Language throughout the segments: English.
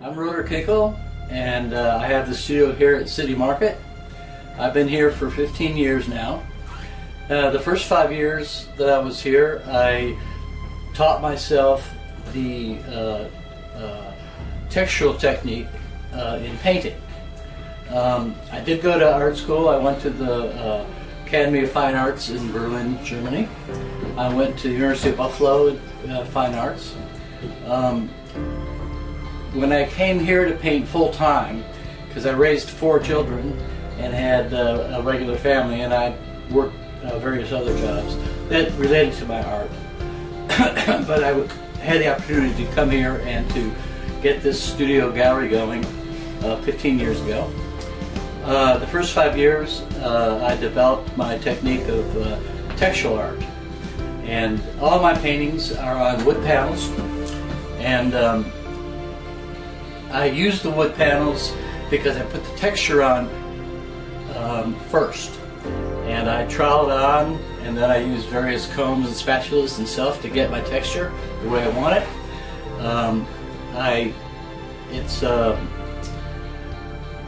I'm Roeder Kinkel, and I have the studio here at City Market. I've been here for 15 years now. The first 5 years that I was here, I taught myself the textural technique in painting. I did go to art school. I went to the Academy of Fine Arts in Berlin, Germany. I went to the University of Buffalo Fine Arts. When I came here to paint full-time, because I raised 4 children and had a regular family, and I worked various other jobs that related to my art, but I had the opportunity to come here and to get this studio gallery going 15 years ago. The first 5 years I developed my technique of textual art, and all my paintings are on wood panels, and I use the wood panels because I put the texture on first, and I trowel it on, and then I use various combs and spatulas and stuff to get my texture the way I want it. I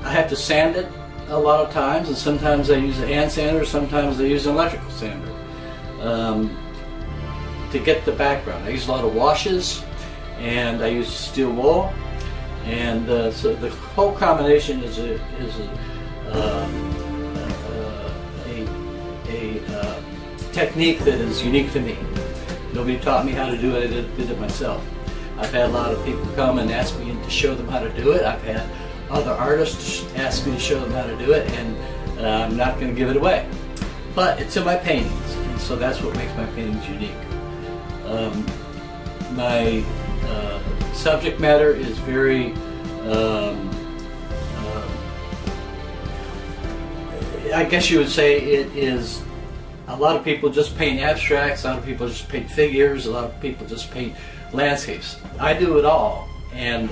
have to sand it a lot of times, and sometimes I use a hand sander, sometimes I use an electrical sander to get the background. I use a lot of washes, and I use steel wool, and so the whole combination is a technique that is unique to me. Nobody taught me how to do it. I did it myself. I've had a lot of people come and ask me to show them how to do it. I've had other artists ask me to show them how to do it, and I'm not going to give it away. But it's in my paintings, and so that's what makes my paintings unique. My subject matter is very I guess you would say it is. A lot of people just paint abstracts, a lot of people just paint figures, a lot of people just paint landscapes. I do it all, and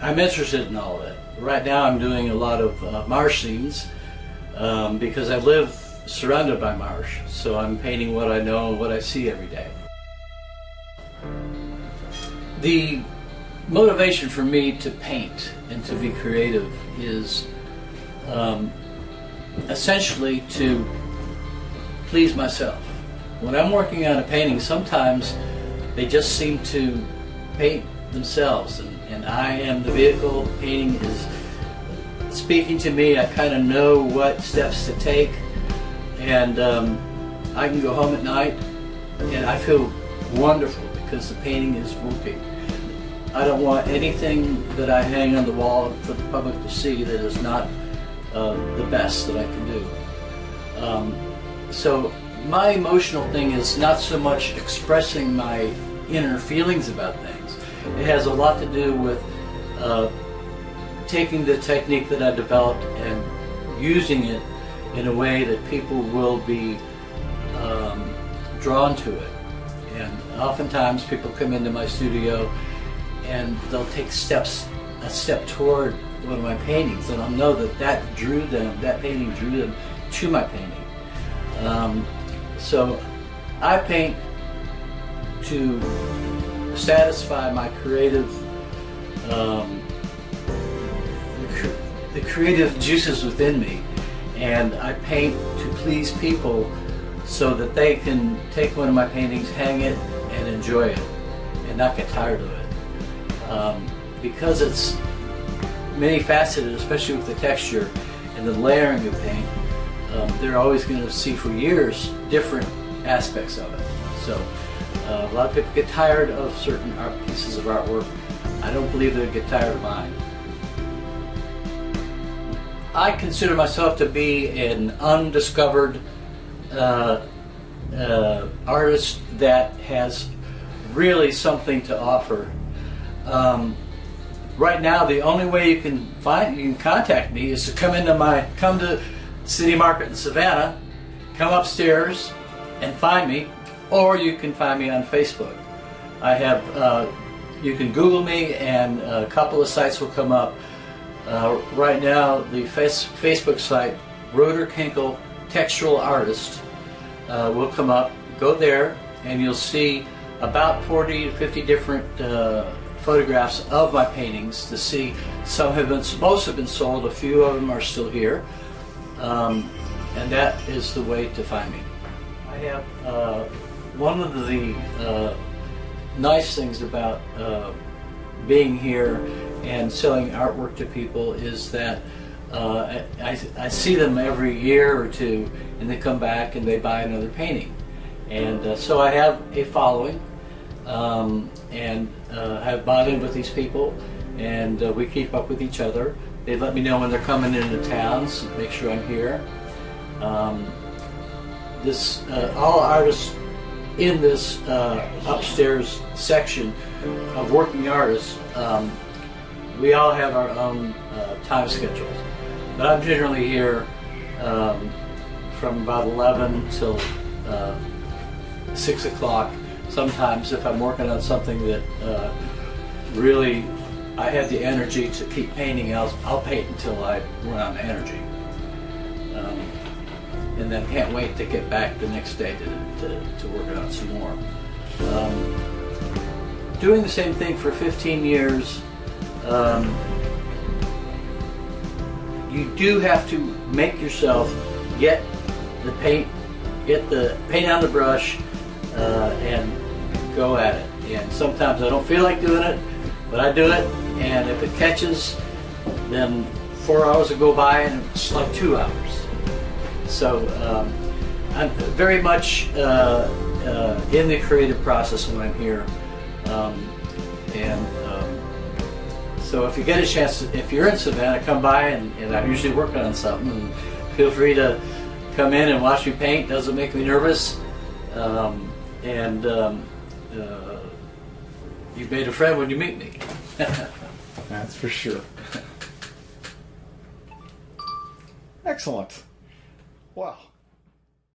I'm interested in all of it. Right now I'm doing a lot of marsh scenes because I live surrounded by marsh, so I'm painting what I know and what I see every day. The motivation for me to paint and to be creative is essentially to please myself. When I'm working on a painting, sometimes they just seem to paint themselves, and I am the vehicle. Painting is speaking to me. I kind of know what steps to take, and I can go home at night and I feel wonderful because the painting is working. I don't want anything that I hang on the wall for the public to see that is not the best that I can do. So my emotional thing is not so much expressing my inner feelings about things. It has a lot to do with taking the technique that I developed and using it in a way that people will be drawn to it. And oftentimes people come into my studio and they'll take a step toward one of my paintings, and I'll know that painting drew them to my painting. So I paint to satisfy my creative, the creative juices within me, and I paint to please people so that they can take one of my paintings, hang it, and enjoy it, and not get tired of it. Because it's many faceted, especially with the texture and the layering of paint, they're always going to see for years different aspects of it. So a lot of people get tired of certain pieces of artwork. I don't believe they'll get tired of mine. I consider myself to be an undiscovered artist that has really something to offer. Right now, the only way you can contact me is to come to City Market in Savannah, come upstairs and find me, or you can find me on Facebook. I have, you can Google me and a couple of sites will come up. Right now, the Facebook site, Roeder Kinkel Textural Artist, will come up. Go there and you'll see about 40 to 50 different photographs of my paintings to see. Some have been, most have been sold, a few of them are still here, and that is the way to find me. I have one of the nice things about being here and selling artwork to people is that I see them every year or two, and they come back and they buy another painting. And so I have a following, and I've bought in with these people, and we keep up with each other. They let me know when they're coming into towns, make sure I'm here. All artists in this upstairs section of working artists, we all have our own time schedules. But I'm generally here from about 11 till 6 o'clock. Sometimes if I'm working on something that really I have the energy to keep painting, I'll paint until I run out of energy. And then can't wait to get back the next day to work on some more. Doing the same thing for 15 years, you do have to make yourself get the paint on the brush, and go at it. And sometimes I don't feel like doing it, but I do it, and if it catches, then 4 hours will go by and it's like 2 hours. So I'm very much in the creative process when I'm here. So if you get a chance, if you're in Savannah, come by, and I'm usually working on something, and feel free to come in and watch me paint. Doesn't make me nervous. You've made a friend when you meet me. That's for sure. Excellent. Wow.